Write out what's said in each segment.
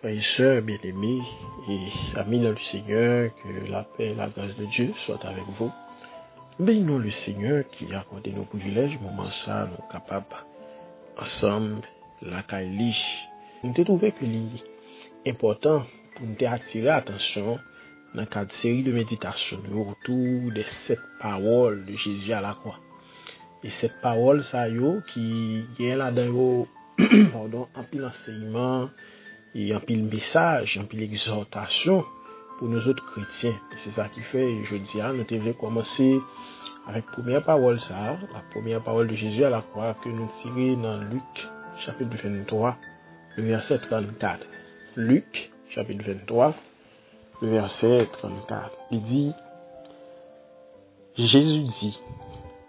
Frères et sœurs bien-aimés et amis dans le Seigneur, que la paix et la grâce de Dieu soient avec vous. Bénissons le Seigneur qui a accordé nos privilèges, moment ça, nous sommes capables, ensemble, la caille. Nous avons trouvé que c'est important pour nous attirer l'attention dans le cadre de série de méditation autour des 7 paroles de Jésus à la croix. Et cette parole, ça qui est là-dedans, en pile enseignement, et en pile message, en pile exhortation pour nous autres chrétiens. Et c'est ça qui fait, je dis, nous devons commencer avec la première parole, la première parole de Jésus à la croix que nous tirons dans Luc, chapitre 23, le verset 34. Luc, chapitre 23, le verset 34. Il dit, Jésus dit,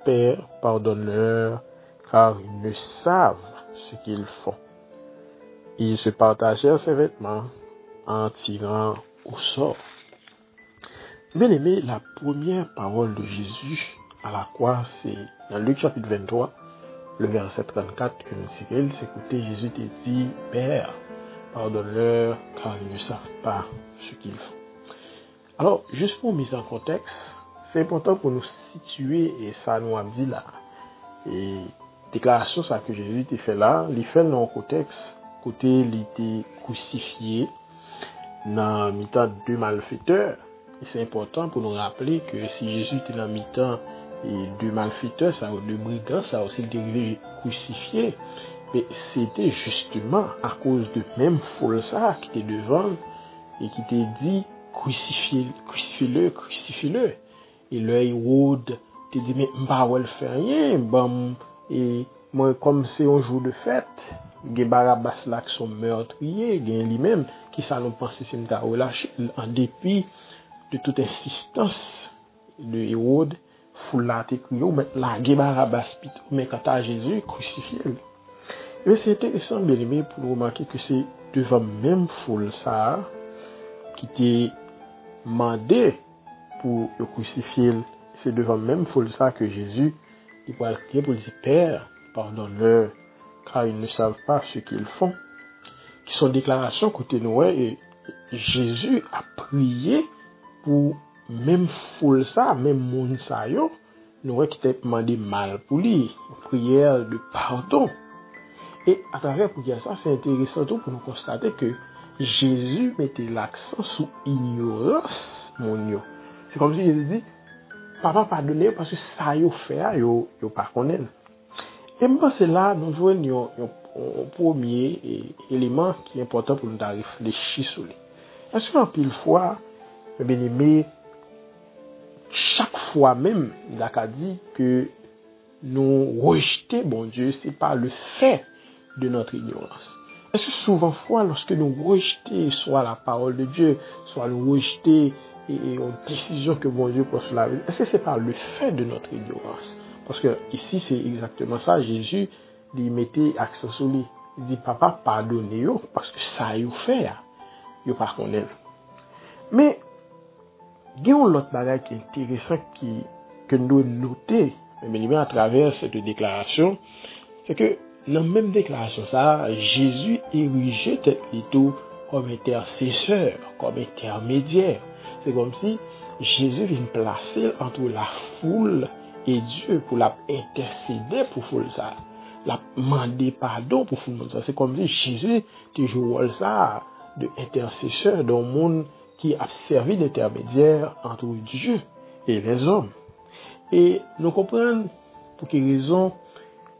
Père, pardonne-leur, car ils ne savent ce qu'ils font. Ils se partagèrent ses vêtements en tirant au sort. Bien aimé, la première parole de Jésus à la croix, c'est dans Luc chapitre 23, le verset 34 que nous tirons, c'est écoutez, Jésus te dit, Père, pardonne-leur, car ils ne savent pas ce qu'ils font. Alors, juste pour mise en contexte, c'est important pour nous situer, et ça nous a dit là, et déclaration ça que Jésus t'a fait là, il fait dans le contexte, côté il était crucifié, dans le mi-temps deux malfaiteurs. Et c'est important pour nous rappeler que si Jésus était dans le mi-temps et deux malfaiteurs, ça, deux brigands, ça aussi le dérivé crucifié, mais c'était justement à cause de même foule ça qui était devant et qui t'a dit crucifiez-le, crucifiez-le. Et le Hérode te dit, mais m'pa wel fait rien, bon, et moi, comme c'est un jour de fête, gen Barabbas là qui sont meurtriers, gen lui-même, qui ça nous pense si m'ta relâché, en dépit de toute insistance de Hérode, foule là te crié, mais là, gen Barabbas, mais quand à Jésus, crucifié. Mais c'est intéressant, bien aimé, pour remarquer que c'est devant même foule ça, qui t'est mandé pour le crucifier, c'est devant même foule ça que Jésus, il va crier pour dire, Père, pardonne-leur, car ils ne savent pas ce qu'ils font. Qui sont déclarations côté nous, et Jésus a prié pour même foule ça, même monde ça yo, nous qui t'a demandé mal pour lui, prière de pardon. Et à travers prière ça, c'est intéressant tout pour nous constater que Jésus mettait l'accent sur ignorance, mon yo. C'est comme si Jésus dit, Papa pardonnez parce que ça yo fait, yo pas connaît. Et moi, c'est là, nous jouons un premier élément qui est important pour nous réfléchir sur lui. Est-ce qu'en pile fois, bien aimé, chaque fois même, il a dit que nous rejeter, bon Dieu, c'est pas le fait de notre ignorance. Est-ce que souvent fois, lorsque nous rejetons soit la parole de Dieu, soit nous rejetons une décision que bon Dieu pose sur la vie, est-ce que c'est pas le fait de notre ignorance? Parce que ici, c'est exactement ça. Jésus, il mettait accent sur lui. Il dit, Papa, pardonnez-vous, parce que ça y fait, vous pas connaître. Mais, il y a un autre bagage qui est intéressant que nous devons noter, mais à travers cette déclaration, c'est que dans la même déclaration, ça, Jésus érigeait tout comme intercesseur, comme intermédiaire. C'est comme si Jésus vient placer entre la foule et Dieu pour la intercéder pour foule ça, la demander pardon pour foule ça. C'est comme si Jésus toujours ça de intercesseur dans le monde qui a servi d'intermédiaire entre Dieu et les hommes. Et nous comprenons pour quelle raison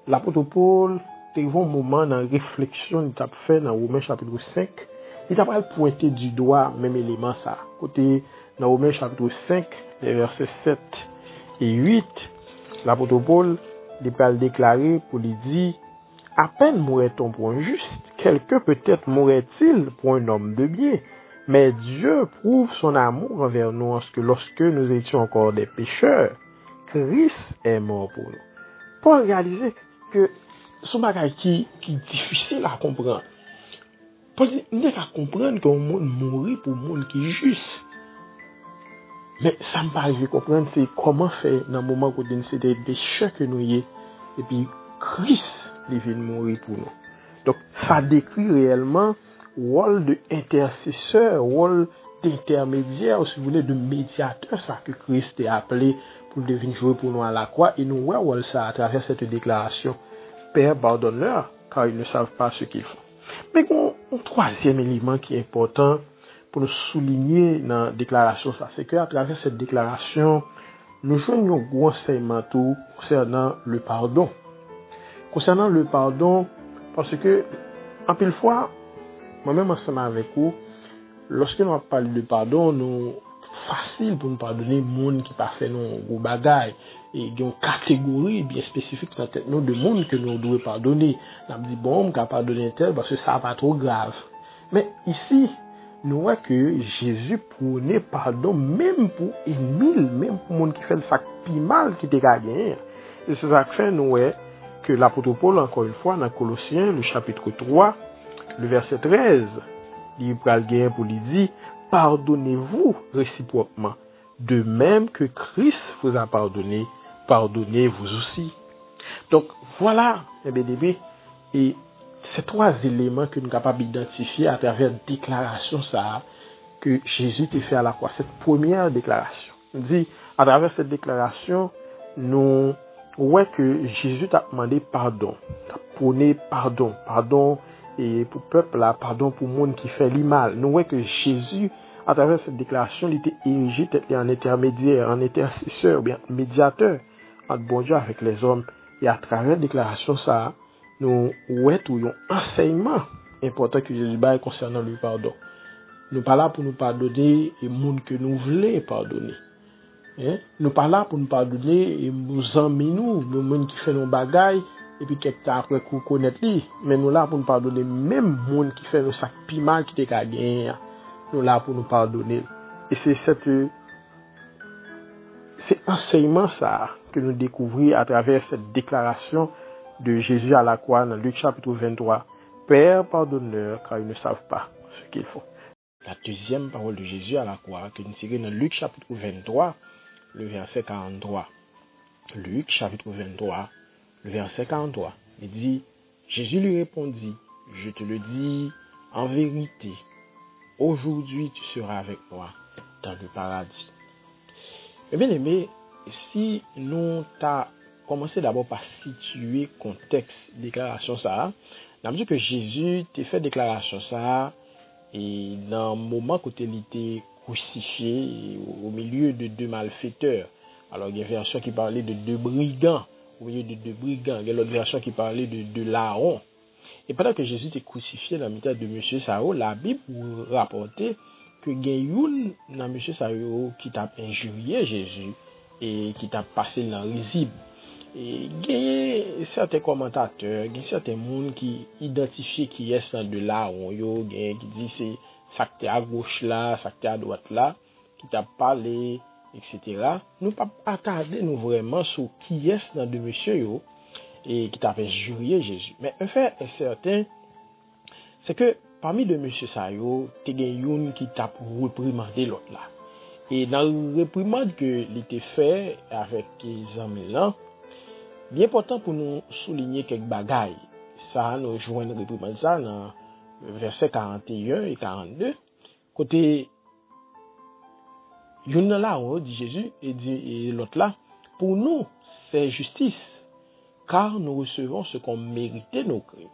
l'apôtre Paul a eu un moment dans la réflexion qu'il a fait dans Romains chapitre 5. Il a pas pointé du doigt même élément ça. Côté dans Romains chapitre 5, les versets 7 et 8, l'apôtre Paul a déclaré pour lui dire, à peine mourrait-on pour un juste, quelqu'un peut-être mourrait-il pour un homme de bien. Mais Dieu prouve son amour envers nous en ce que lorsque nous étions encore des pécheurs, Christ est mort pour nous. Paul réalisait que son bagage qui est difficile à comprendre. Paul dit, il n'est qu'à comprendre qu'un monde mourit pour un monde qui est juste. Mais ça me paraît comprendre, c'est comment faire dans le moment où c'est des pécheurs que nous y est, et puis Christ, il vient mourir pour nous. Donc, ça décrit réellement rôle de intercesseur, rôle d'intermédiaire, si vous voulez, de médiateur, ça que Christ est appelé pour devenir jouer pour nous à la croix. Et nous voyons ça à travers cette déclaration. Père, pardonne-leur, car ils ne savent pas ce qu'ils font. Mais un troisième élément qui est important pour nous souligner dans la déclaration, ça, c'est qu'à travers cette déclaration, nous jouons un gros enseignement tout concernant le pardon. Concernant le pardon, parce que, en pile fois, moi-même ensemble avec vous, lorsque nous parlons de pardon, nous facile pour nous pardonner les gens qui pas fait nos gros bagailles. Et il y a une catégorie bien spécifique dans tête nous de monde que nous devons pardonner. On a dit bon, on va pardonner tel parce que ça n'est pas trop grave. Mais ici, nous voyons que Jésus prenait pardon même pour Émile, même pour monde qui fait le sac plus mal qui était gagné. Et c'est ça que fait nous voyons que l'apôtre Paul, encore une fois, dans Colossiens, le chapitre 3, le verset 13, il pral gagner pour lui dire, pardonnez-vous réciproquement, de même que Christ vous a pardonné, pardonnez-vous aussi. Donc, voilà, et ces trois éléments que nous sommes capables d'identifier à travers la déclaration ça, que Jésus t'a fait à la croix, cette première déclaration. On dit, à travers cette déclaration, nous voyons que Jésus t'a demandé pardon, t'a prôné pardon, et pour le peuple là, pardon pour le monde qui fait le mal. Nous voyons que Jésus, à travers cette déclaration, il était érigé en intermédiaire, en intercesseur, bien médiateur entre bon Dieu avec les hommes. Et à travers la déclaration ça, nous voyons un enseignement important que Jésus a concernant le pardon. Nous pas là pour nous pardonner les gens que nous voulons pardonner. Nous pas là pour nous pardonner et nous amis nous, les gens qui font nos bagailles et puis quelques temps après qu'on connaît lui. Mais nous là pour nous pardonner même les gens qui font nos sacs piment qui te gagné. Nous là pour nous pardonner. Et c'est cet enseignement ça que nous découvrons à travers cette déclaration de Jésus à la croix dans Luc chapitre 23. Père, pardonne-leur car ils ne savent pas ce qu'ils font. La deuxième parole de Jésus à la croix que nous tirons dans Luc chapitre 23, le verset 43. Luc chapitre 23, le verset 43. Il dit, Jésus lui répondit, je te le dis en vérité, aujourd'hui tu seras avec moi dans le paradis. Eh bien aimé, si nous t'as commencé d'abord par situer contexte déclaration ça, on a dit que Jésus t'a fait déclaration ça et dans le moment où il était crucifié au milieu de deux malfaiteurs. Alors il y a une version qui parlait de deux brigands, au milieu de deux brigands, il y a l'autre version qui parlait de larrons. Et pendant que Jésus était crucifié dans le milieu de M. Sao, la Bible rapportait que il y a une dans M. Sao qui t'a injurié Jésus et qui t'a passé dans le risible. Et il y a certains commentateurs, il y a certains gens qui identifient qui est dans de larrons, qui disent c'est ça qui est à gauche là, ça qui est à droite là, qui t'a parlé, etc. Nous pas attarder nous vraiment sur qui est dans de monsieur et qui t'a injurié Jésus. Mais un fait est certain, c'est que parmi de monsieur Sayo, il y a une qui t'a reprimandé l'autre là. Et dans le réprimande que il était fait avec les amis là, bien important pour nous souligner quelques bagailles. Ça nous joint réprimande ça dans verset 41 et 42. Côté une là on dit Jésus et l'autre là, pour nous c'est justice car nous recevons ce qu'on méritait nos crimes.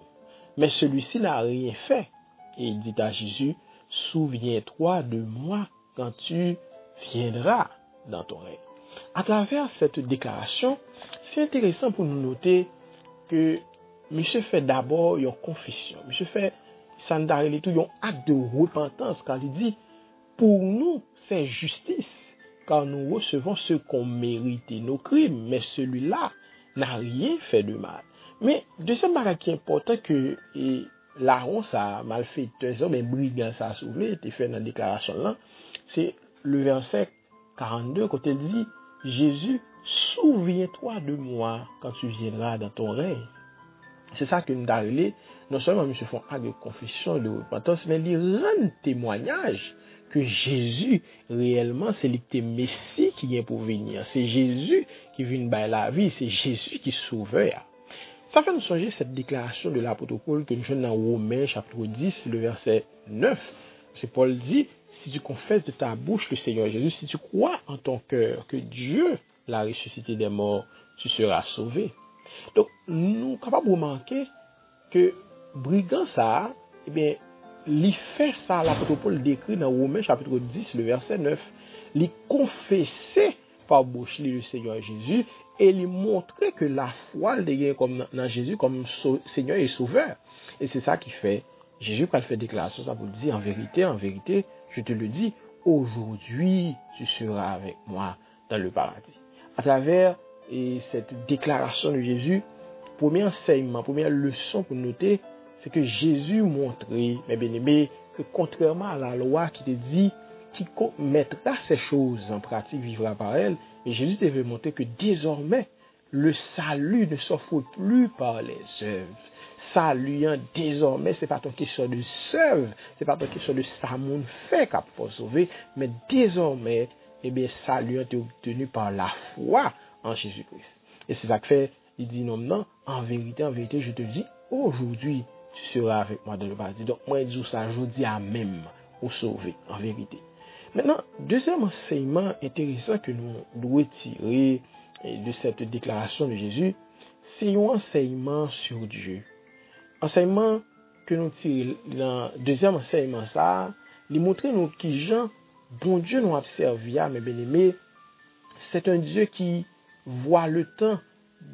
Mais celui-ci n'a rien fait. Et il dit à Jésus, souviens-toi de moi quand tu viendras dans ton règne. À travers cette déclaration, c'est intéressant pour nous noter que monsieur fait d'abord une confession. Monsieur fait ça un acte de repentance car il dit, pour nous, c'est justice car nous recevons ce qu'on méritait nos crimes. Mais celui-là n'a rien fait de mal. Mais deuxième bagage qui est important que larron ça malfaiteur mais brigand ça soulevé était fait dans la déclaration là, c'est le verset 42 quand il dit Jésus, souviens-toi de moi quand tu viendras dans ton règne. C'est ça que nous avons non seulement monsieur font acte de confession de repentance, mais ils rendent témoignage que Jésus réellement c'est le Messie qui vient pour venir. C'est Jésus qui vient by la vie, c'est Jésus qui sauveur. Ça fait nous songer cette déclaration de l'apôtre Paul que nous sommes dans Romains chapitre 10, le verset 9. C'est Paul dit, si tu confesses de ta bouche le Seigneur Jésus, si tu crois en ton cœur que Dieu l'a ressuscité des morts, tu seras sauvé. Donc, nous sommes capables de remarquer que brigand ça, eh bien, il fait ça, l'apôtre Paul décrit dans Romains chapitre 10, le verset 9. Il confessait par bouche le Seigneur Jésus et il montrait que la foi comme dans Jésus comme Seigneur et Sauveur. Et c'est ça qui fait, Jésus quand il fait déclaration, ça vous le dit, en vérité, je te le dis, aujourd'hui tu seras avec moi dans le paradis. À travers cette déclaration de Jésus, premier enseignement, première leçon pour noter, c'est que Jésus montrait, mes bien-aimés, que contrairement à la loi qui te dit, quiconque mettra ces choses en pratique vivra par elles, et Jésus devait montrer que désormais, le salut ne s'offre plus par les œuvres. Salut, désormais, c'est pas ton question de œuvre, c'est pas ton question de ça moun fait qu'a pour sauver, mais désormais, eh bien, salut est obtenu par la foi en Jésus-Christ. Et c'est ça que fait, il dit non, en vérité, je te dis, aujourd'hui, tu seras avec moi dans le paradis. Donc, moi, je dis ça, je dis à même, au sauver, en vérité. Maintenant, deuxième enseignement intéressant que nous devons tirer de cette déclaration de Jésus, c'est un enseignement sur Dieu. Enseignement que nous tirons dans le deuxième enseignement, ça, il montre nous qui Jean, bon Dieu nous observe, mes bien-aimés, c'est un Dieu qui voit le temps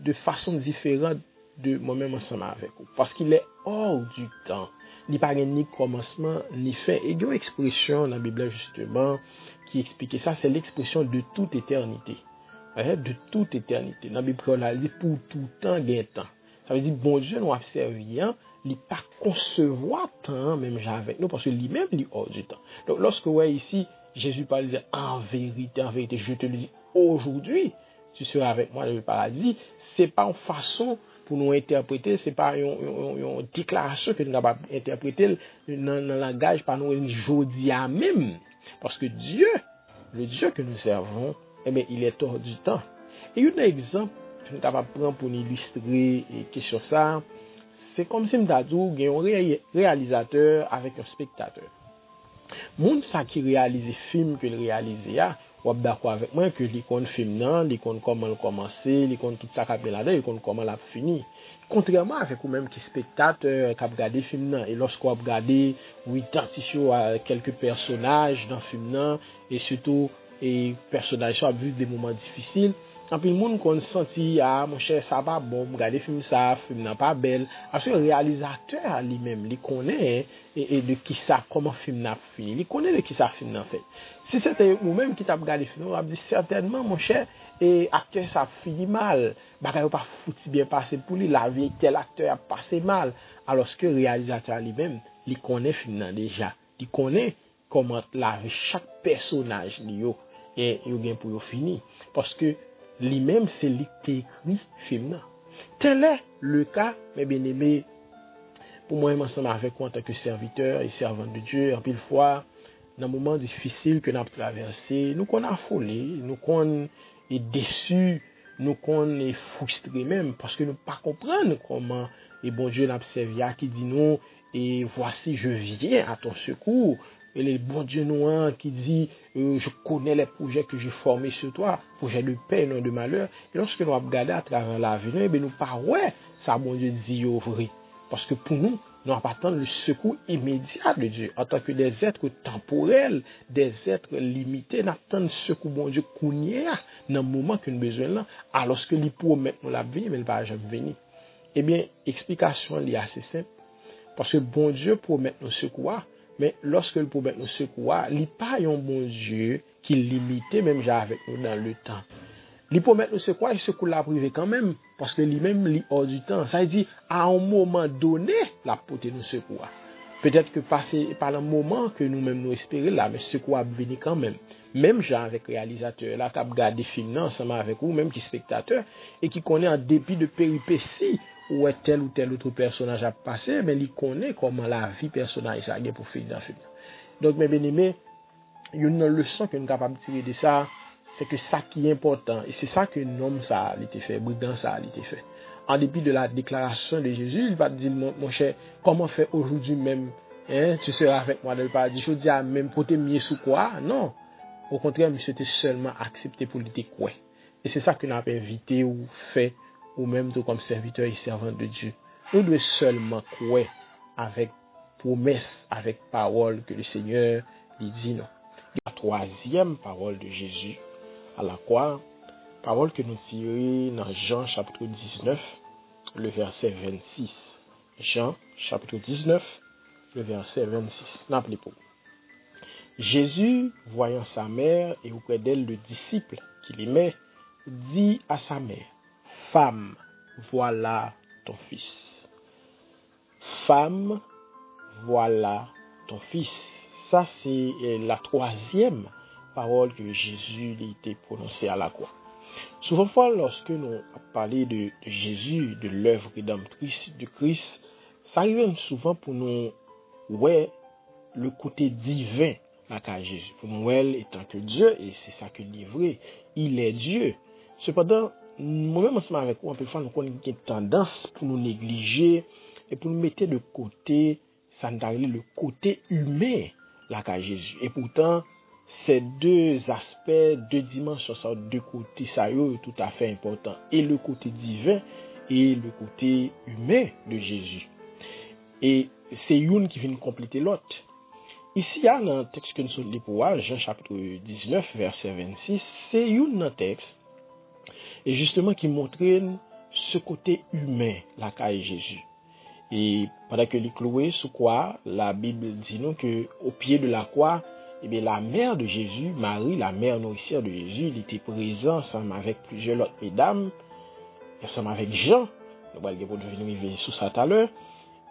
de façon différente de moi-même ensemble avec vous. Parce qu'il est hors du temps. Il n'y a pas ni commencement, ni fin. Et il y a une expression dans la Bible, justement, qui explique ça, c'est l'expression de toute éternité. De toute éternité. Dans la Bible, on a dit pour tout temps, il y a un temps. Ça veut dire, bon Dieu nous observe, il n'est pas concevoir temps, même avec nous, parce que lui-même, il est hors du temps. Donc, lorsque vous voyez ici, Jésus parle de en vérité, je te le dis, aujourd'hui, tu seras avec moi dans le paradis. C'est pas une façon pour nous interpréter, c'est pas une déclaration que nous avons interprétée dans le langage par nous aujourd'hui à même. Parce que Dieu, le Dieu que nous servons, eh bien, il est hors du temps. Et un exemple que nous avons prendre pour nous illustrer question ça, c'est comme si nous avons un réalisateur avec un spectateur. Moun sa qui réalise film que réalise ou d'accord avec moi que l'icône film nan, l'icône comment le commencer, l'icône tout ça qui là-dedans, l'icône comment l'a fini. Contrairement avec ou même qui spectateur qui a regardé film nan et lorsqu'on a regardé ou identifié à quelques personnages dans film nan et surtout et personnages sont vécu des moments difficiles. En plus, le monde qu'on senti, mon cher, ça va bon, regardez film ça, film n'a pas belle. Parce que le réalisateur lui-même, il connaît et de qui ça, comment film n'a fini. Il connaît de qui ça film n'a fait. Si c'était vous-même qui t'a regardé film, on va dire certainement, mon cher, et acteur ça fini mal. Bagay pas foutu bien passé pour lui, la vie tel acteur a passé mal. Alors que le réalisateur lui-même, il connaît film déjà. Il connaît comment la vie chaque personnage lui et il bien pour finir. Parce que lui-même, c'est lui qui écrit film. Tel est le cas, mes bien-aimés, pour moi, ensemble avec moi en tant que serviteur et servant de Dieu, en pile fois, dans les moments difficiles que nous avons traversés, nous qu'on a affolé, nous qu'on est déçus, nous qu'on est frustrés même, parce que nous ne pas comprendre comment, et bon Dieu n'a servi qui dit nous, et voici, je viens à ton secours. Et le bon Dieu noir qui dit, je connais les projets que j'ai formés sur toi, projets de paix, non de malheur. Et lorsque nous regardons à travers l'avenir, nous pas ouais, ça bon Dieu dit vrai. Parce que pour nous, nous n'avons pas attendre le secours immédiat de Dieu. En tant que des êtres temporels, des êtres limités, nous attendons le secours bon Dieu qu'on y a dans le moment que nous avons besoin là, alors que lui promet nous la vie, mais il ne va jamais venir. Eh bien, explication est assez simple. Parce que bon Dieu promet nous secours. Mais lorsque le promet nous secours, il n'y a pas un bon Dieu qui limite même avec nous dans le temps. Il promet nous secours, il secoue la privé quand même, parce que lui-même, il est hors du temps. Ça veut dire, à un moment donné, la portée nous secours. Peut-être que passer par le moment que nous-mêmes nous espérons là, mais secours va venir quand même. Même genre avec réalisateur, là, qui a regardé film ensemble avec vous, même qui spectateur, et qui connaît en dépit de péripéties, où est tel ou tel autre personnage a passé, mais il connaît comment la vie personnage a pour faire dans le film. Donc, mes bien-aimés, il y a une leçon que nous sommes capables de tirer de ça, c'est que ça qui est important, et c'est ça que l'homme ça a été fait, brigand ça a été fait. en dépit de la déclaration de Jésus, il va dire, mon cher, comment faire aujourd'hui même, hein, tu seras avec moi dans le paradis. Je dis à même pour te mieux sous quoi? Non. Au contraire, monsieur était seulement accepté pour l'été quoi. Et c'est ça que nous avons invité ou fait, ou même tout comme serviteur et servant de Dieu. Nous devons seulement quoi avec promesse, avec parole que le Seigneur lui dit non. La troisième parole de Jésus à la croix, parole que nous tirons dans Jean chapitre 19, le verset 26. Jean chapitre 19, le verset 26. N'appelez pas. Jésus, voyant sa mère et auprès d'elle le disciple qu'il aimait, dit à sa mère, femme, voilà ton fils. Femme, voilà ton fils. Ça, c'est la troisième parole que Jésus a été prononcée à la croix. Souvent, lorsque nous parlons de Jésus, de l'œuvre rédemptrice de Christ, ça arrive souvent pour nous, ouais, le côté divin à Jésus. Pour nous, étant que Dieu, et c'est ça que dit vrai, il est Dieu. Cependant, moi-même, ensemble avec vous, on peut faire une tendance pour nous négliger et pour nous mettre de côté, ça nous arrive le côté humain à Jésus. Et pourtant, ces deux aspects, deux dimensions, ça, deux côtés, ça est tout à fait important. Et le côté divin et le côté humain de Jésus. Et c'est une qui vient compléter l'autre. Ici, il y a un texte que nous sommes pour voir, Jean chapitre 19, verset 26, c'est un texte, et justement qui montre ce côté humain, la caille Jésus. Et pendant que les cloués sous quoi, la Bible dit nous que au pied de la croix, eh bien, la mère de Jésus, Marie, la mère nourricière de Jésus, il était présent ensemble avec plusieurs autres mesdames, ensemble avec Jean, nous allons revenir sur ça tout à l'heure,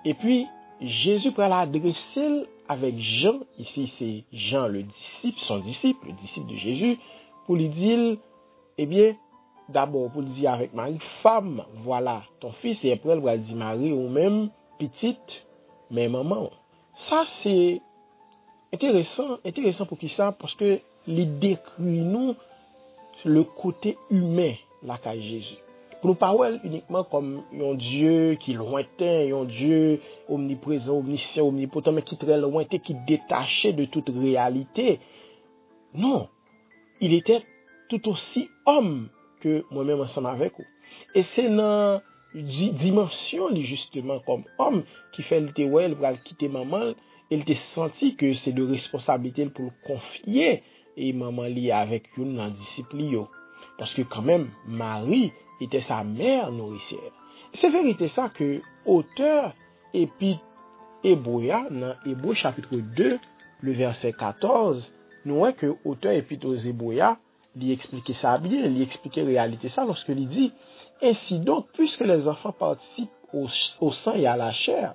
et puis Jésus va l'adresser avec Jean, ici c'est Jean le disciple, son disciple, le disciple de Jésus, pour lui dire, eh bien, d'abord pour lui dire avec Marie, femme, voilà ton fils, et après elle va dire Marie ou même petite, mais maman. Ça c'est intéressant pour qui ça, parce que il décrit nous le côté humain là qu'a Jésus. Pour nous parler uniquement comme un Dieu qui est lointain, un Dieu omniprésent, omniscient, omnipotent, mais qui est très lointain, qui est détaché de toute réalité. Non, il était tout aussi homme que moi-même ensemble avec vous. Et c'est dans dimension, justement, comme homme, qui fait le téwel, pour quitter maman, il était senti que c'est de responsabilité pour le confier, et maman lié avec une dans discipline. Parce que quand même, Marie était sa mère nourricière. C'est vérité ça que auteur Hébreu, dans Hébreu chapitre 2, le verset 14, nous voyons que auteur épître aux Hébreux, il expliquait ça bien, il expliquait la réalité ça lorsqu'il dit, ainsi donc, puisque les enfants participent au sang et à la chair,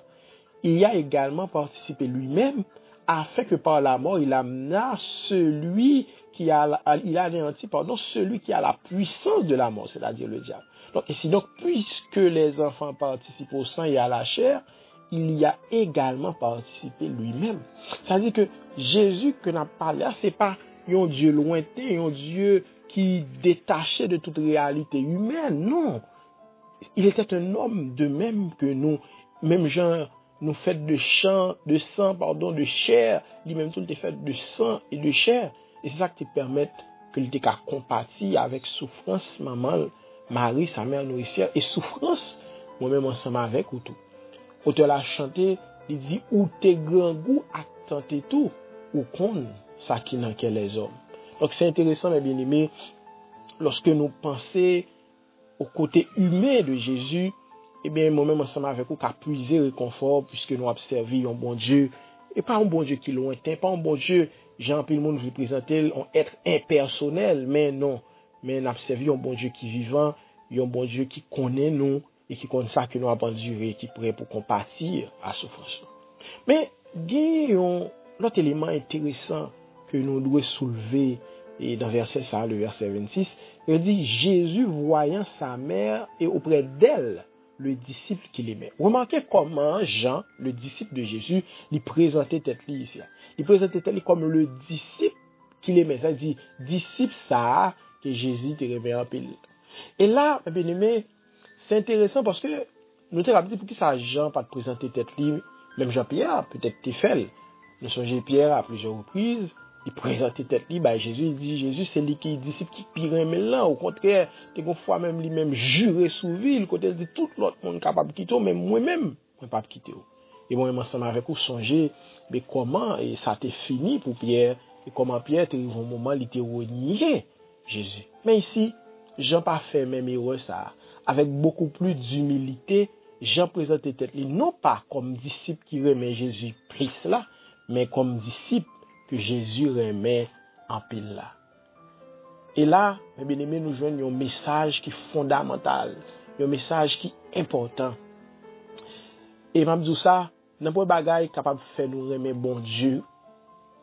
il y a également participé lui-même, afin que par la mort, il amena celui qui a, il a anéanti, celui qui a la puissance de la mort, c'est-à-dire le diable. Donc, ainsi donc, puisque les enfants participent au sang et à la chair, il y a également participé lui-même. C'est-à-dire que Jésus que n'a parlé là, c'est pas un Dieu lointain, un Dieu qui détaché de toute réalité humaine. Non. Il était un homme de même que nous, même genre, nous fait de sang, de chair, lui-même tout était fait de sang et de chair. Et c'est ça qui permet que il était qu'à compatir avec souffrance, maman, Marie, sa mère nourricière, et souffrance, moi-même ensemble avec ou tout. Auteur l'a chanté, il dit, ou tes grands goûts à tenter tout, ou qu'on, ça qui n'en qu'est les hommes. Donc c'est intéressant, mes bien-aimés, lorsque nous pensons au côté humain de Jésus, eh bien, moi-même ensemble avec vous, qu'à puiser réconfort, puisque nous observons un bon Dieu, et pas un bon Dieu qui est lointain, pas un bon Dieu, Jean-Pierre le monde vous présenter un être impersonnel, mais non, mais nous observons un bon Dieu qui est vivant, un bon Dieu qui connaît nous, et qui connaît ça que nous avons enduré, qui est prêt pour compatir à souffrance. Mais, il y a un autre élément intéressant que nous devons soulever, et dans verset ça, le verset 26, il dit, Jésus voyant sa mère et auprès d'elle, le disciple qu'il aimait. Remarquez comment Jean, le disciple de Jésus, lui présentait tête ici. Il présentait tête comme le disciple qu'il aimait. Ça dit, disciple ça, que Jésus te aimait en pile. Et là, bien aimé, c'est intéressant parce que nous t'ai rappelé pour qui ça Jean pas de présenter tête libre, même Jean-Pierre, peut-être Tefel. Nous songez Pierre à plusieurs reprises, il présente tête libre, bah Jésus il dit Jésus c'est lui qui disciple qui pire mais là au contraire, une fois même lui-même juré sous ville, côté dit tout l'autre monde capable de quitter, même moi-même, moi pas quitter. Et moi-même ensemble avec vous songer mais comment et ça t'est fini pour Pierre et comment Pierre t'est arrivé un moment il était renié Jésus. Mais ici, Jean pas fait même erreur ça, avec beaucoup plus d'humilité, Jean présente tête lui non pas comme disciple qui remet Jésus plus là, mais comme disciple que Jésus remet en pile là. Et là, mes bien-aimés, nous joignons un message qui est fondamental, un message qui est important. Et m'a dit ça, n'importe bagaille capable de faire nous remettre bon Dieu,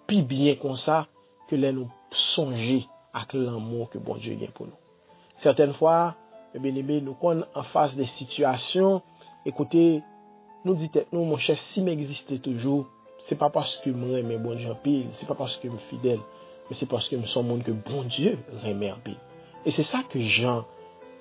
puis bien comme ça, que là nous songer à l'amour que bon Dieu a pour nous. Certaines fois, mes bien-aimés, nous sommes en face des situations, écoutez, nous dites, nous, mon cher, si m'existe toujours, c'est pas parce que je remet bon Dieu en pile, c'est pas parce que je suis fidèle, mais c'est parce que je suis monde que bon Dieu remet en pile. Et c'est ça que Jean,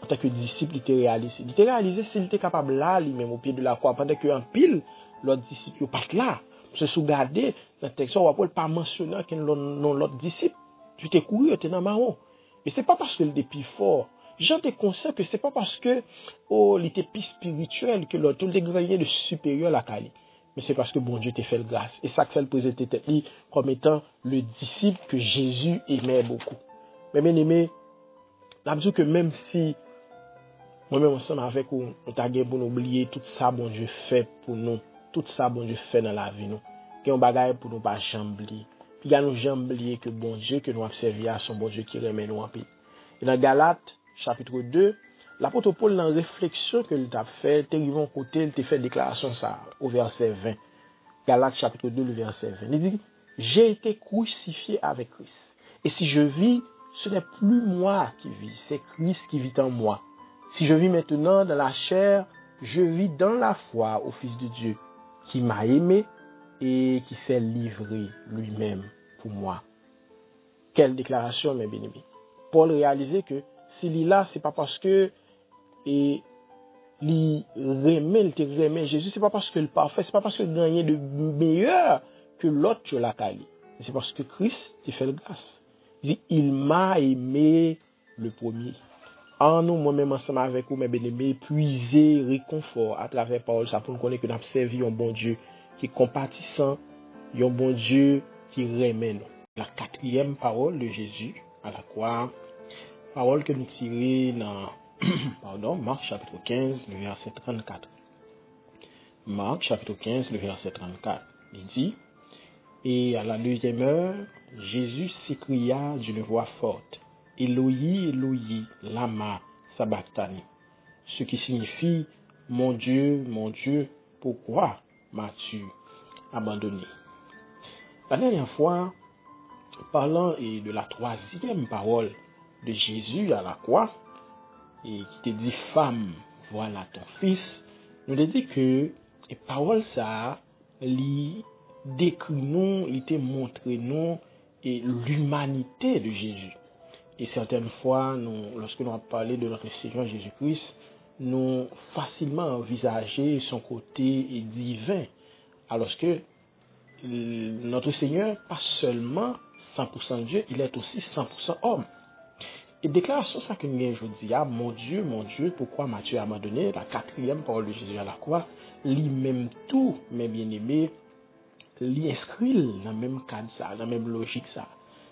en tant que disciple, il était réalisé. Il était réalisé s'il était capable là, lui-même, au pied de la croix, pendant qu'en pile, l'autre disciple, il pas là. Se sous-garder, dans le texte, on va pas mentionner qu'il y a l'autre disciple. Tu t'es couru, tu es dans marron. Mais c'est pas parce que le défi fort. Jean te conscient que c'est pas parce que, il était plus spirituel que l'autre, il était rien de supérieur à la Cali. Mais c'est parce que bon Dieu t'a fait grâce. Et ça que fait le présenter comme étant le disciple que Jésus aimait beaucoup. Mais bien aimé, la mesure que même si moi-même ensemble avec vous, nous t'avons pour nous oublier tout ça bon Dieu fait pour nous, tout ça bon Dieu fait dans la vie nous. Qu'il y a un bagage pour nous pas jamblier. Puis il y a nous jamblier que bon Dieu que nous avons servi à son bon Dieu qui remet nous en paix. Et dans Galates chapitre 2, l'apôtre Paul dans la réflexion que il t'a fait, il à côté, il t'a fait déclaration ça au verset 20. Galates chapitre 2 le verset 20. Il dit j'ai été crucifié avec Christ. Et si je vis, ce n'est plus moi qui vis, c'est Christ qui vit en moi. Si je vis maintenant dans la chair, je vis dans la foi au Fils de Dieu, qui m'a aimé et qui s'est livré lui-même pour moi. Quelle déclaration, mes bien-aimés. Paul réalisait que s'il est là, c'est pas parce que il remet Jésus, c'est pas parce que le parfait, c'est pas parce que il gagne de meilleur que l'autre sur la Cali. C'est parce que Christ t'a fait le grâce. Il dit, il m'a aimé le premier. En nous, moi-même, ensemble avec vous, mes bien-aimés, puiser réconfort à travers parole, ça pour nous connaître que nous avons servi un bon Dieu qui est compatissant, un bon Dieu qui remet nous. La quatrième parole de Jésus à la croix, parole que nous tirons dans Marc chapitre 15, le verset 34. Marc chapitre 15, le verset 34. Il dit, et à la deuxième heure, Jésus s'écria d'une voix forte, Eloi, Eloi, lama sabachthani, ce qui signifie, mon Dieu, pourquoi m'as-tu abandonné? La dernière fois, parlant de la troisième parole de Jésus à la croix, et qui te dit, femme, voilà ton fils, nous te dit que, et parole ça, li décrit nous, il te montre nous, et l'humanité de Jésus. Et certaines fois, lorsque nous avons parlé de notre Seigneur Jésus-Christ, nous facilement envisager son côté divin. Alors que notre Seigneur, pas seulement 100% Dieu, il est aussi 100% homme. Et déclaration ça que nous je dis, mon Dieu, pourquoi m'as-tu abandonné? La quatrième parole de Jésus à la croix, lui-même tout, mes bien-aimés, lui inscrit dans le même cadre ça, dans la même logique ça.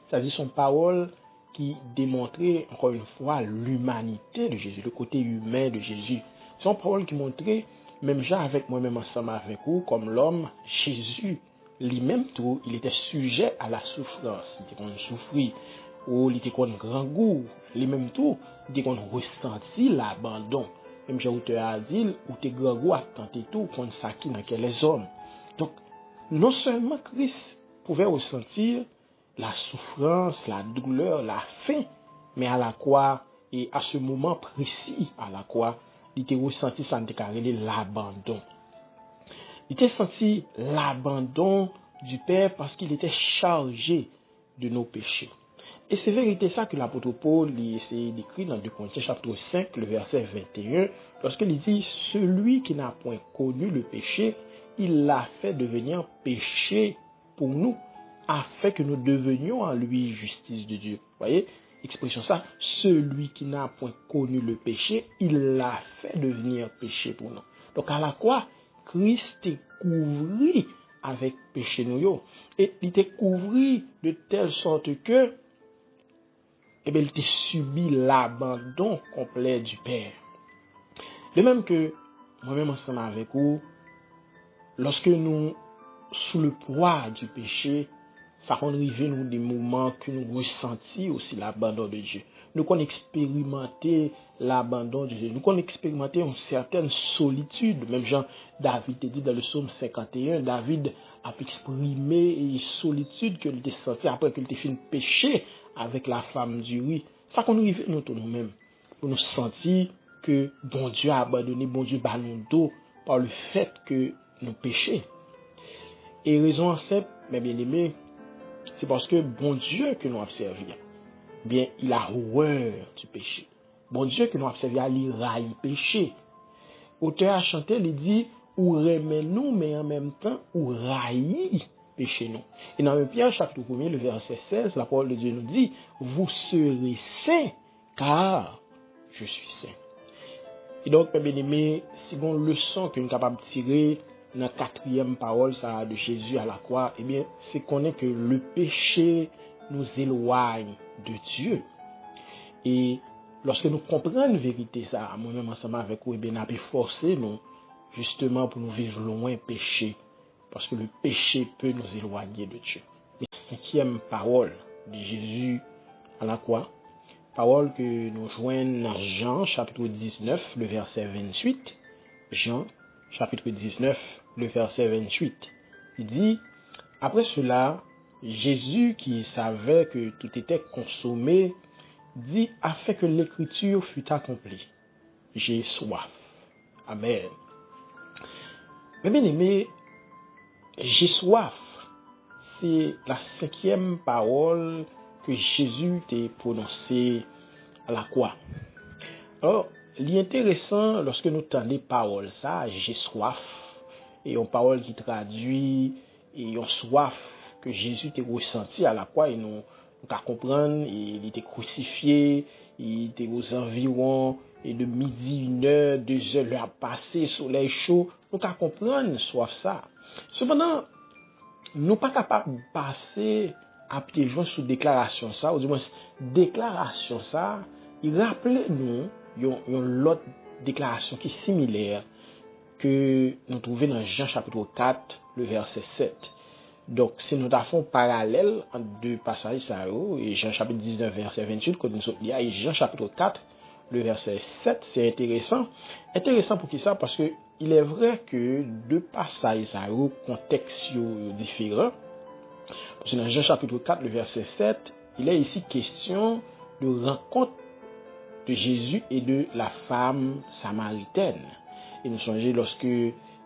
C'est-à-dire son parole qui démontrait encore une fois l'humanité de Jésus, le côté humain de Jésus. Son parole qui montrait, même genre avec moi-même ensemble avec vous, comme l'homme, Jésus, lui-même tout, il était sujet à la souffrance. Il était qu'on souffrit, ou il était qu'on grand goût, lui-même tout, il était qu'on ressentit l'abandon. Même j'ai te a dit, ou tes grand goût a tenté tout, qu'on s'acquit dans les hommes. Donc, non seulement Christ pouvait ressentir la souffrance, la douleur, la faim, mais à la croix, et à ce moment précis, à la croix, il était ressenti ça l'abandon. Il était senti l'abandon du Père parce qu'il était chargé de nos péchés. Et c'est vérité ça que l'apôtre Paul c'est décrit dans 2 Corinthiens chapitre 5, le verset 21, lorsqu'il dit « Celui qui n'a point connu le péché, il l'a fait devenir péché pour nous, afin que nous devenions en lui justice de Dieu. » Vous voyez, expression ça, celui qui n'a point connu le péché, il l'a fait devenir péché pour nous. Donc à la croix, Christ est couvri avec péché nous. Et il était couvri de telle sorte que il a subi l'abandon complet du Père. De même que moi-même ensemble avec vous, lorsque nous sous le poids du péché, ça rend arriver nous des moments que nous ressentons aussi l'abandon de Dieu. Nous qu'on expérimenter l'abandon de Dieu. Nous qu'on expérimenter une certaine solitude. Même Jean David te dit dans le psaume 51, David a exprimé une solitude que il a senti après qu'il ait fait péché avec la femme d'Uri. Ça qu'on arrive nous tous nous-mêmes. Pour nous sentir que bon Dieu a abandonné, bon Dieu bat nous dos par le fait que nous péchons. Et raison simple, mes bien-aimés, c'est parce que bon Dieu que nous avons servi, bien, il a horreur du péché. Bon Dieu que nous avons servi, il raille le péché. Auteur a chanté, il dit, ou remet nous, mais en même temps, ou raille péché nous. Et dans le Pierre, chapitre 1, le verset 16, la parole de Dieu nous dit, vous serez saints, car je suis saint. Et donc, mes bien-aimés, si bon leçon que nous sommes capables de tirer dans la 4e parole ça, de Jésus à la croix, eh bien, c'est qu'on est que le péché nous éloigne de Dieu. Et lorsque nous comprenons la vérité, ça, moi-même ensemble avec vous, eh bien, nous avons forcé nous, justement, pour nous vivre loin péché. Parce que le péché peut nous éloigner de Dieu. La 5e parole de Jésus à la croix, parole que nous joignons dans Jean, chapitre 19, le verset 28. Jean, chapitre 19, le verset 28. Il dit, après cela, Jésus, qui savait que tout était consommé, dit, afin que l'écriture fût accomplie. J'ai soif. Amen. Mais bien aimé, j'ai soif. C'est la 5e parole que Jésus t'a prononcée à la croix. Alors, l'intéressant, lorsque nous entendons parole ça, j'ai soif, et une parole qui traduit, et une soif que Jésus t'a ressenti à la croix, et nous comprendre, il était crucifié, il était aux environs, et de midi, 1h, 2h, l'heure passée, soleil chaud, nous comprendre soif ça. Cependant, nous pas capables de passer à pied joint sous déclaration ça, ou du moins déclaration ça, il rappelle nous une autre déclaration qui est similaire que nous trouvons dans Jean chapitre 4, le verset 7. Donc, si nous avons parallèle entre deux passages, ça, et Jean chapitre 19, verset 28, que nous sommes et Jean chapitre 4, le verset 7, c'est intéressant. Intéressant pour qui ça? Parce que il est vrai que deux passages, ça, contexte différents. Parce que dans Jean chapitre 4, le verset 7, il est ici question de rencontre de Jésus et de la femme samaritaine. Et nous songeons lorsque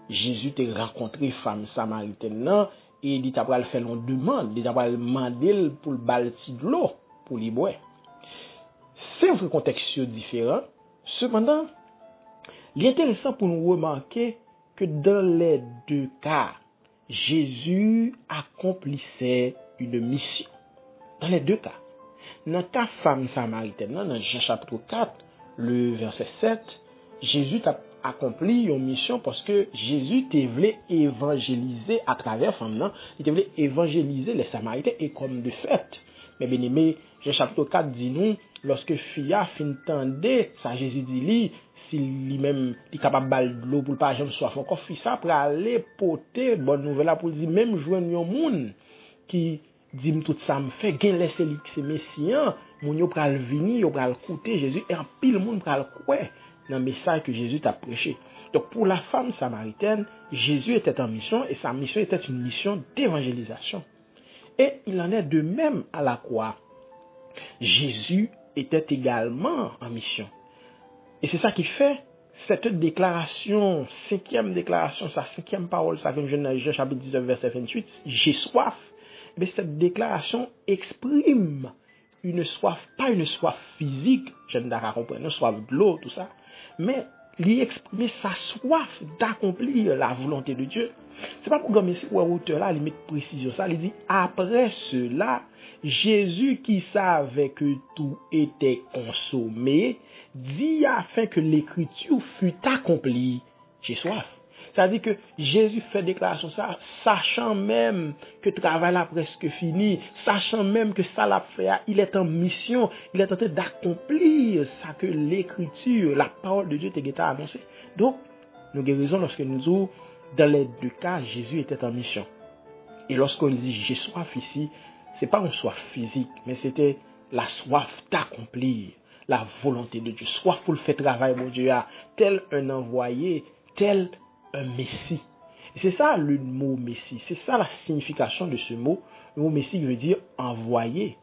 Jésus t'a rencontré femme samaritaine là, et il t'a fait une demande, il t'a demandé pour le balti de l'eau pour lui boire. C'est un contexte différent. Cependant, il est intéressant pour nous remarquer que dans les deux cas, Jésus accomplissait une mission. Dans les deux cas. Dans le cas femme samaritaine, dans Jean chapitre 4, le verset 7, Jésus a accompli une mission parce que Jésus voulait évangéliser à travers femme, il voulait évangéliser les Samaritains et comme de fait. Mais bien aimé, Jean chapitre 4 dit nous, lorsque Fia fin tendait, ça Jésus dit lui, s'il lui-même est capable de l'eau pour pas jamais soif, encore fit ça pour aller porter bonne nouvelle pour dire même joindre un monde qui dit tout ça me fait gain laisser c'est messian moun yo pral venir yo pral écouter Jésus et en pile monde pral croire dans le message que Jésus t'a prêché. Donc pour la femme samaritaine, Jésus était en mission et sa mission était une mission d'évangélisation. Et il en est de même à la croix. Jésus était également en mission. Et c'est ça qui fait cette déclaration, 5e déclaration, sa 5e parole, ça vient de Jean chapitre 19 verset 28, j'ai soif. Mais cette déclaration exprime une soif, pas une soif physique, j'aime d'accord comprendre, une soif de l'eau, tout ça, mais lui exprimer sa soif d'accomplir la volonté de Dieu. C'est pas pour comme ici, ou auteur là, il met précision ça, il dit, après cela, Jésus qui savait que tout était consommé, dit afin que l'écriture fût accomplie, j'ai soif. C'est-à-dire que Jésus fait déclaration ça, sachant même que le travail est presque fini, sachant même que ça l'a fait, il est en mission, il est en train d'accomplir ça que l'écriture, la parole de Dieu t'a annoncé. Donc, nous avons raison lorsque nous disons, dans les deux cas, Jésus était en mission. Et lorsqu'on dit j'ai soif ici, c'est pas une soif physique, mais c'était la soif d'accomplir la volonté de Dieu. Soif pour le faire travail, mon Dieu, tel un envoyé, tel un Messie. Et c'est ça le mot Messie. C'est ça la signification de ce mot. Le mot Messie veut dire envoyé.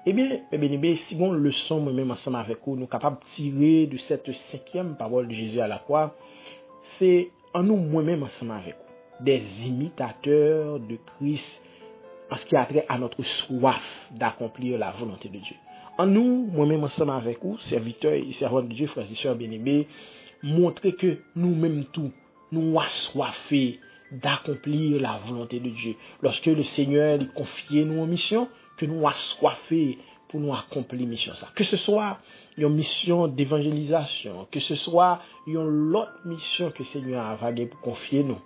Eh bien, si on leçon moi-même ensemble avec vous, nous sommes capables de tirer de cette cinquième parole de Jésus à la croix, c'est en nous moi-même ensemble avec vous, des imitateurs de Christ en ce qui a trait à notre soif d'accomplir la volonté de Dieu. En nous, moi-même ensemble avec vous, serviteurs et servantes de Dieu, frères et sœurs bien-aimés, montrer que nous-mêmes tous, nous assoiffés d'accomplir la volonté de Dieu. Lorsque le Seigneur lui confie nous en mission, que nous assoiffés pour nous accomplir mission ça. Que ce soit une mission d'évangélisation, que ce soit une autre mission que le Seigneur a vagué pour confier nous,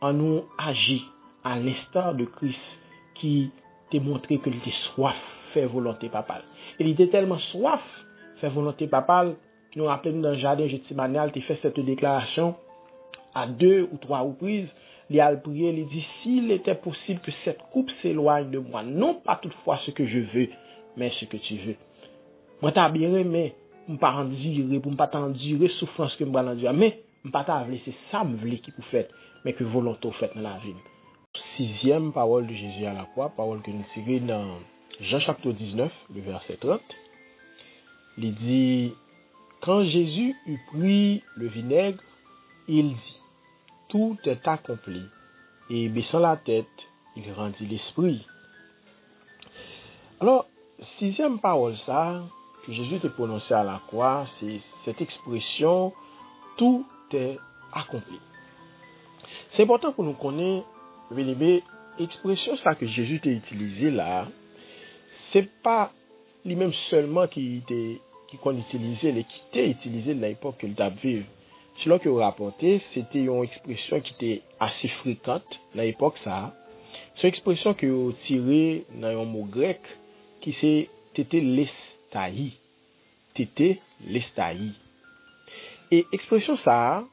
en nous agit à l'instar de Christ qui t'a montré qu'il était soif faire volonté papale. Il était tellement soif faire volonté papale, nous rappelons dans le jardin Gethsémani, il a fait cette déclaration à 2 ou 3 reprises. Il a prié, il dit, s'il était possible que cette coupe s'éloigne de moi, non pas toutefois ce que je veux, mais ce que tu veux. Moi, t'as bien aimé, je ne pas endurer, pour ne pas t'endurer souffrance que je vais endurer, mais je ne pas t'endurer, c'est ça que je veux qui vous fait, mais que volonté vous fait dans la vie. Sixième parole de Jésus à la croix, parole que nous tirons dans Jean chapitre 19, le verset 30. Il dit, quand Jésus eut pris le vinaigre, il dit, tout est accompli. Et baissant la tête, il rendit l'esprit. Alors, sixième parole ça, que Jésus a prononcé à la croix, c'est cette expression, tout est accompli. C'est important pour nous connaître, l'expression ça que Jésus a utilisée là, c'est pas lui-même seulement qu'on utilisait, qui était utilisé à l'époque que le vivre. Selon que vous rapportez, c'était une expression qui était assez fréquente à l'époque ça. C'est une expression que vous tirez dans un mot grec qui c'est tété lestai. Tété lestai. Et expression ça,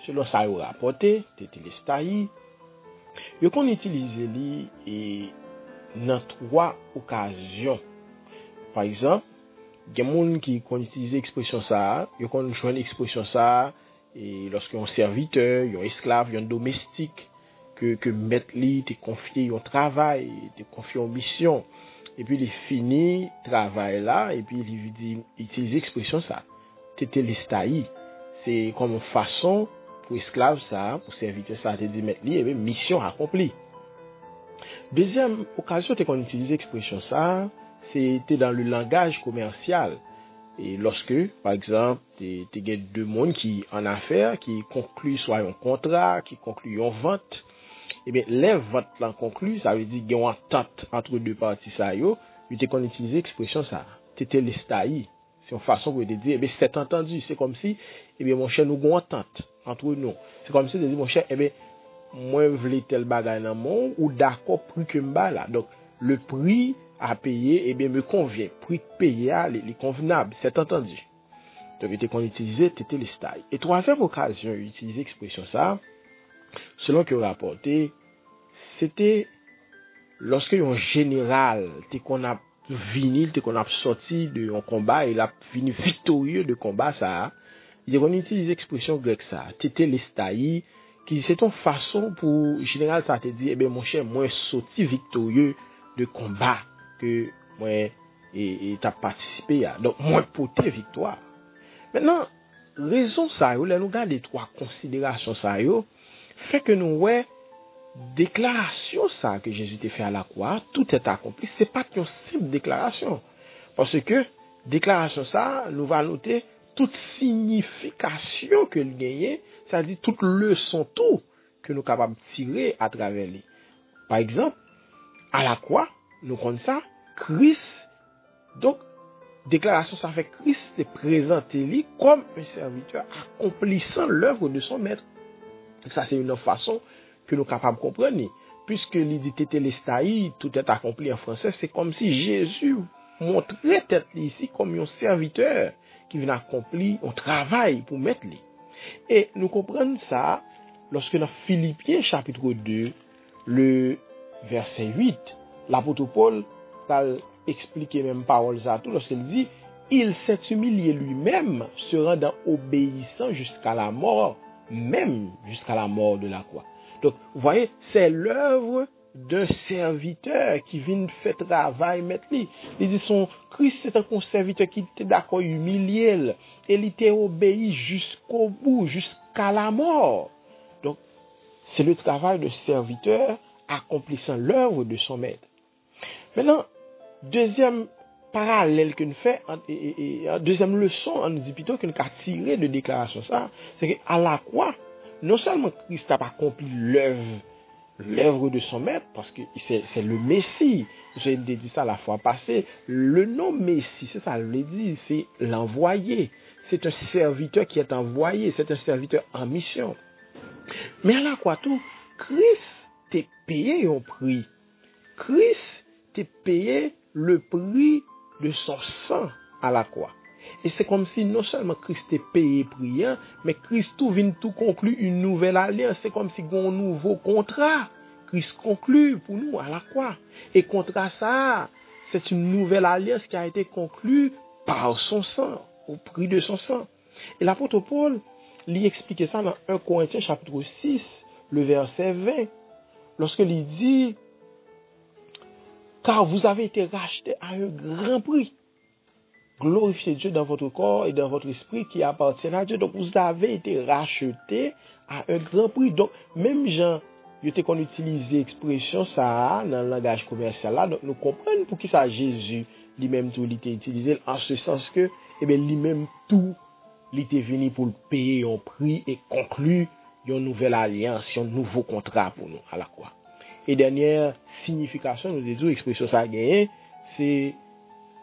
selon ça vous rapportez, tété lestai, vous qu'on utilise li et dans 3 occasions. Par exemple, il y a des gens qui utilisent l'expression ça, ils ont joué l'expression ça, et lorsqu'il y a un serviteur, il y a un esclave, il y a un domestique, que mettre lui, te confié un travail, te confié une mission, et puis il finit travail là, et puis il utilise l'expression ça. Tetelestai, c'est comme une façon pour esclave ça, pour serviteur ça, te dit mettre lui, et bien mission accomplie. Deuxième occasion, qu'on utilise l'expression ça, c'était dans le langage commercial. Et lorsque, par exemple, tu as deux mondes qui en affaires, qui concluent soit un contrat, qui concluent une vente, et bien, les ventes là concluent, ça veut dire qu'il y a une entente entre deux parties, ça yo, tu qu'on utilise l'expression ça. C'était l'estai. C'est une façon pour te dire, eh bien, c'est entendu. C'est comme si, eh bien, mon cher, nous avons une entente entre nous. C'est comme si tu dis, mon cher, eh bien, moi, je veux tel bagage dans mon, ou d'accord, prix que m'ba là. Donc, le prix à payer, eh bien, me convient. Prix payer, les convenable. C'est entendu. Donc, était qu'on utilisait, c'était les styles. Et troisième occasion, utiliser l'expression ça, selon que vous rapportez, c'était lorsque un général, t'es qu'on a vinil, t'es qu'on a sorti de un combat, il a fini victorieux de combat ça, il qu'on utilise l'expression grecque ça, c'était les styles, qui c'est une façon pour général ça te dit, eh bien, mon cher, moi, sorti victorieux de combat que moi et t'as participé à. Donc moi pour tes victoires. Maintenant, raison ça yo, là nous garder 3 considérations ça yo, fait que nous ouais déclaration ça que Jésus t'a fait à la croix, tout est accompli, c'est pas qu'une simple déclaration. Parce que déclaration ça, nous va noter toute signification que le gagne, c'est-à-dire toute leçon tout que nous sommes capables de tirer à travers lui. Par exemple, à la croix, nous connaissons ça, Christ, donc, déclaration ça fait Christ est présenté lui comme un serviteur accomplissant l'œuvre de son maître. Ça, c'est une autre façon que nous sommes capables de comprendre. Puisque l'idée tétélestai, tout est accompli en français, c'est comme si Jésus montrait tête ici comme un serviteur qui vient accomplir un travail pour mettre lui. Et nous comprenons ça lorsque dans Philippiens chapitre 2, le verset 8, l'apôtre Paul a expliqué même parole ça tout lorsqu'il dit il s'est humilié lui-même, se rendant obéissant jusqu'à la mort, même jusqu'à la mort de la croix. Donc, vous voyez, c'est l'œuvre d'un serviteur qui vient faire travail mettre lui. Il dit son Christ c'est un serviteur qui était d'accord humilié et il était obéi jusqu'au bout, jusqu'à la mort. Donc, c'est le travail de serviteur accomplissant l'œuvre de son maître. Maintenant, deuxième parallèle que nous fait, deuxième leçon, on nous dit plutôt que nous avons tiré de déclaration ça, c'est qu'à la croix, non seulement Christ a accompli l'œuvre de son maître, parce que c'est le Messie, j'ai dit ça la fois passée, le nom Messie, c'est ça, je l'ai dit, c'est l'envoyé, c'est un serviteur qui est envoyé, c'est un serviteur en mission. Mais à la croix tout, Christ t'est payé un prix. Christ t'est payé le prix de son sang à la croix. Et c'est comme si non seulement Christ t'est payé prix, mais Christ tout vient tout conclut une nouvelle alliance. C'est comme si un nouveau contrat. Christ conclut pour nous à la croix. Et contrat ça, c'est une nouvelle alliance qui a été conclue par son sang, au prix de son sang. Et l'apôtre Paul lui expliquait ça dans 1 Corinthiens chapitre 6, le verset 20. Lorsqu'il dit car vous avez été rachetés à un grand prix. Glorifiez Dieu dans votre corps et dans votre esprit qui appartiennent à Dieu. Donc, vous avez été rachetés à un grand prix. Donc, même Jean, je t'ai qu'on utilise l'expression ça dans le langage commercial là. Donc, nous comprenons pour qui ça Jésus, lui-même tout, il était utilisé en ce sens que, lui-même tout, il était venu pour le payer un prix et conclure une nouvelle alliance, un nouveau contrat pour nous à la croix. Et dernière signification, nous disons, expression ça gagné, c'est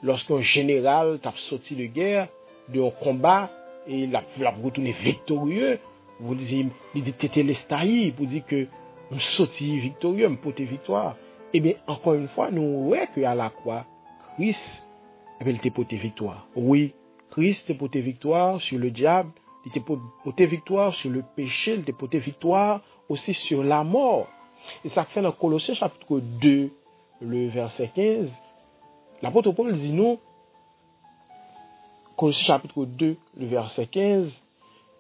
lorsqu'un général t'a sorti de guerre, d'un combat, et l'a retourné victorieux, vous dites, il dit tétélestai, pour dire que nous sorti victorieux, nous porter victoire. Eh bien, encore une fois, nous voyons qu'à la croix, Christ, il t'a porté victoire. Oui, Christ t'a porté victoire sur le diable, il t'a porté victoire sur le péché, il t'a porté victoire aussi sur la mort. Et ça fait dans Colossiens chapitre 2, le verset 15, l'apôtre Paul dit nous, Colossiens chapitre 2, le verset 15,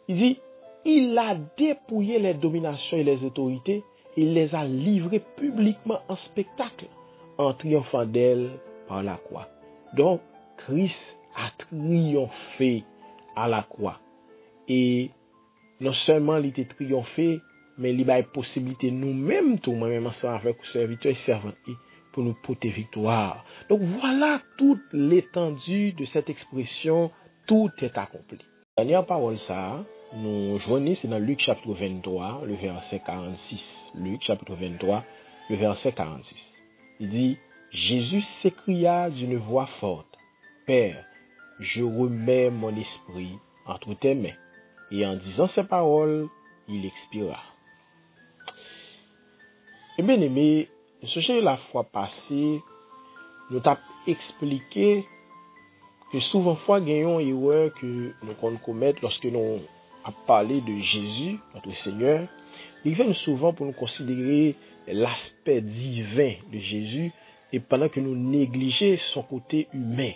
il dit, il a dépouillé les dominations et les autorités, et il les a livrées publiquement en spectacle, en triomphant d'elles par la croix. Donc, Christ a triomphé à la croix. Et non seulement il était triomphé, mais il y a une possibilité nous-mêmes, tout moi-même ensemble avec les serviteurs et servants, pour nous porter victoire. Donc voilà toute l'étendue de cette expression, tout est accompli. La dernière parole ça, nous joignons, c'est dans Luc chapitre 23, le verset 46. Luc chapitre 23, le verset 46. Il dit, Jésus s'écria d'une voix forte, Père, je remets mon esprit entre tes mains. Et en disant ces paroles, il expira. Et bien aimé, ce la fois passée, nous t'a expliqué que souvent fois gagnons une erreur que nous commettons lorsque nous a parlé de Jésus, notre Seigneur. Il vient souvent pour nous considérer l'aspect divin de Jésus et pendant que nous négligeons son côté humain.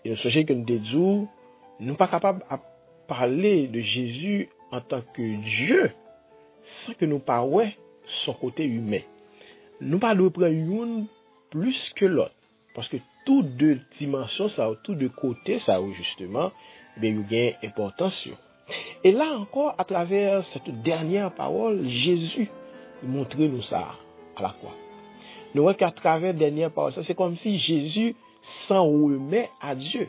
Et nous sachez que nous disons, nous ne sommes pas capables de parler de Jésus en tant que Dieu sans que nous parlions son côté humain. Nous ne pouvons pas prendre une plus que l'autre. Parce que toutes deux dimensions, ça, tous deux côtés, ça, justement, il y a une importance. Et là encore, à travers cette dernière parole, Jésus montrer nous ça à la croix. Nous voyons qu'à travers dernière parole, c'est comme si Jésus s'en remet à Dieu.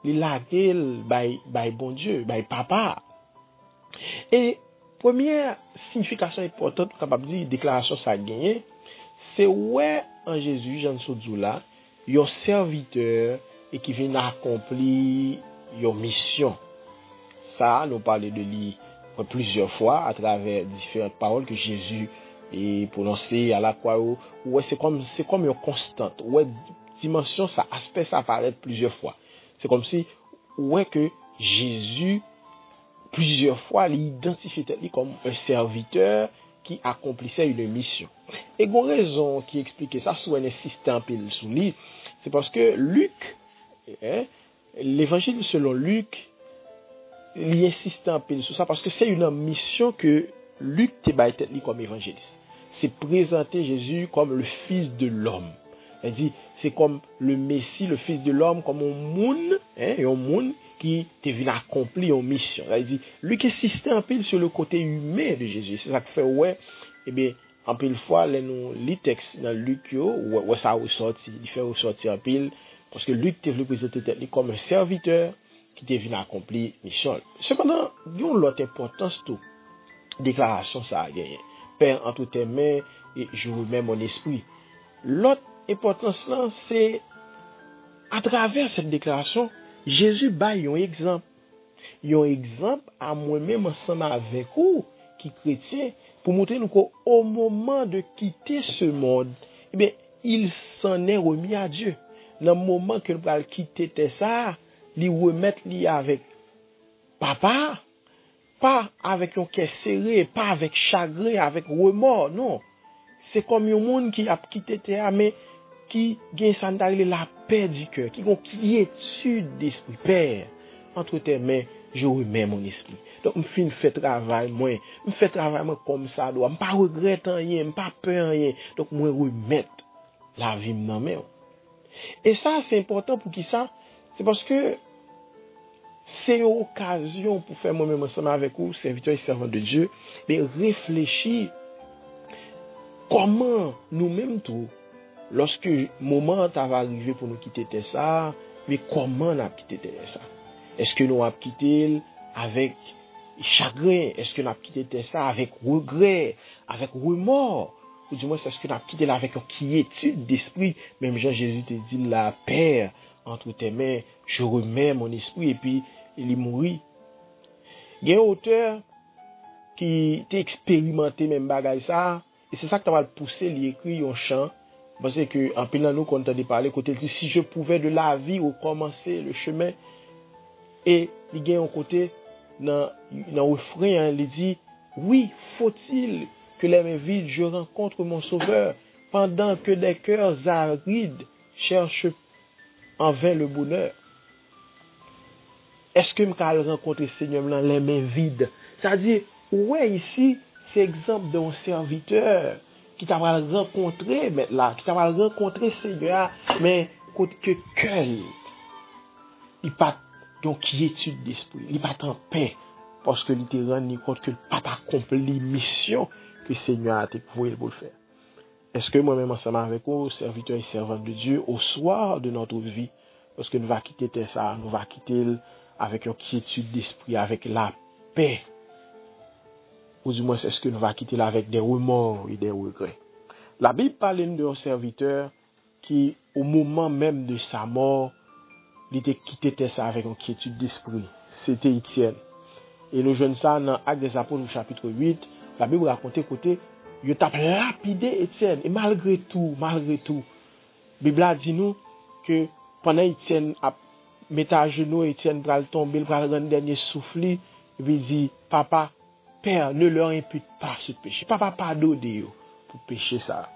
Il a dit, by bon Dieu, by papa. Et première signification importante, capable de dire, déclaration ça a gagné, c'est ouais en Jésus, Jean Soudzoula, un serviteur et qui vient accomplir une mission. Ça, nous parlons de lui plusieurs fois à travers différentes paroles que Jésus est prononcé à la croix. Ouais, c'est comme une constante. Ouais, dimension, ça, aspect, ça apparaît plusieurs fois. C'est comme si, ouais, que Jésus, plusieurs fois, il identifiait comme un serviteur qui accomplissait une mission. Et une raison qui explique ça, soit un insistant pile sous lui, c'est parce que Luc, l'évangile selon Luc, il insiste un peu sur ça parce que c'est une mission que Luc te baille comme évangéliste. C'est présenter Jésus comme le fils de l'homme. Elle dit, c'est comme le Messie, le fils de l'homme, comme un monde qui te vient accomplir une mission. Elle dit, Luc insiste un peu sur le côté humain de Jésus. C'est ça que fait, ouais, eh bien, en pile fois, les textes dans Luc, ouais, ça ressorti, il fait ressortir un pile, parce que Luc te veut présenter comme un serviteur qui te vient accomplir mission. Cependant, il y a l'autre importance tout. Déclaration ça a gagné. Père, entre tes mains, et je remets mon esprit. L'autre importance là, c'est à travers cette déclaration, Jésus baille un exemple. Un exemple à moi-même ensemble avec vous, qui chrétien, pour montrer nous qu'au moment de quitter ce monde, eh bien, il s'en est remis à Dieu. Dans le moment que nous allons quitter ça, lui remettre lui avec papa, pas avec un cœur serré, pas avec chagrin, avec remords, non. C'est comme un monde qui a quitté terre, mais qui gagne la paix du cœur, qui a une quiétude d'esprit. Père, entre tes mains, je remets mon esprit. Donc, je fais travail, je fais travail comme ça, je ne pas regretter rien, je ne pas peur rien. Donc, je remets la vie dans mes mains. Et ça, c'est important pour qui ça? C'est parce que c'est une occasion pour faire moi-même ensemble avec vous, serviteurs et servants de Dieu, de réfléchir comment nous-mêmes tout, lorsque le moment va arriver pour nous quitter ça, mais comment on a quitté ça? Est-ce que nous avons quitté avec chagrin? Est-ce que nous avons quitté ça avec regret, avec remords? Ou du moins, est-ce que nous avons quitté avec une quiétude d'esprit? Même Jean-Jésus te dit, la Père, entre tes mains, je remets mon esprit, et puis il est mort. Il y a un auteur qui t'a expérimenté même bagay ça, et c'est ça que tu vas pousser, il écrit un chant, parce que en plein nous, quand on t'a parlé, côté dit, si je pouvais de la vie recommencer le chemin, et il y a un côté, dans le refrain, il dit, oui, faut-il que les mains vides, je rencontre mon sauveur, pendant que des cœurs arides cherchent en vain le bonheur. Est-ce que je vais rencontrer le Seigneur dans les mains vides? C'est-à-dire, ouais, ici, c'est exemple d'un serviteur qui t'a rencontré, mais là, qui t'a rencontré le Seigneur, mais que cœur, il pas donc quiétude d'esprit, il pas en paix, parce que il te rend compte que pas accompli mission que le Seigneur a découvert pour le faire. Est-ce que moi-même ensemble avec vous, serviteurs et servantes de Dieu, au soir de notre vie, parce que nous va quitter ça, nous va quitter avec une quiétude d'esprit, avec la paix, ou du moins est-ce que nous va quitter avec des remords et des regrets? La Bible parle d'un serviteur qui, au moment même de sa mort, il était quitté ça avec une quiétude d'esprit. C'était Étienne. Et nous jeunes ça dans Actes des Apôtres chapitre 8, la Bible raconte côté, il t'a lapidé Étienne. Et malgré tout, la Bible a dit nous que pendant Étienne a mis à genoux, Étienne va tomber, il va rendre dernier souffle, et puis il dit, papa, Père, ne leur impute pas ce péché. Papa, pardonne pour pécher ça.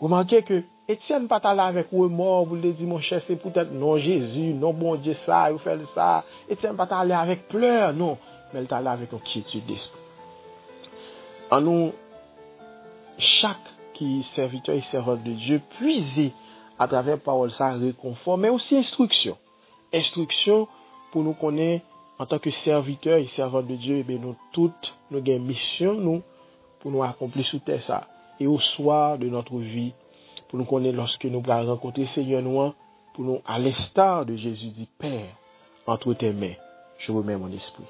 Remarquez que Étienne pas allé avec remords, vous le dit mon cher, c'est peut-être non Jésus, non bon Dieu ça, il fait ça. Étienne pas allé avec pleurs, non, mais il est allé avec une quiétude d'esprit. En nous, chaque qui est serviteur et servante de Dieu, puiser à travers parole ça réconfort, mais aussi instruction. Instruction pour nous connaître en tant que serviteur et servante de Dieu, et bien nous toutes, nous avons mission, nous, pour nous accomplir sous terre ça. Et au soir de notre vie, pour nous connaître lorsque nous allons rencontrer Seigneur nous, pour nous, à l'instar de Jésus dit, Père, entre tes mains, je remets mon esprit.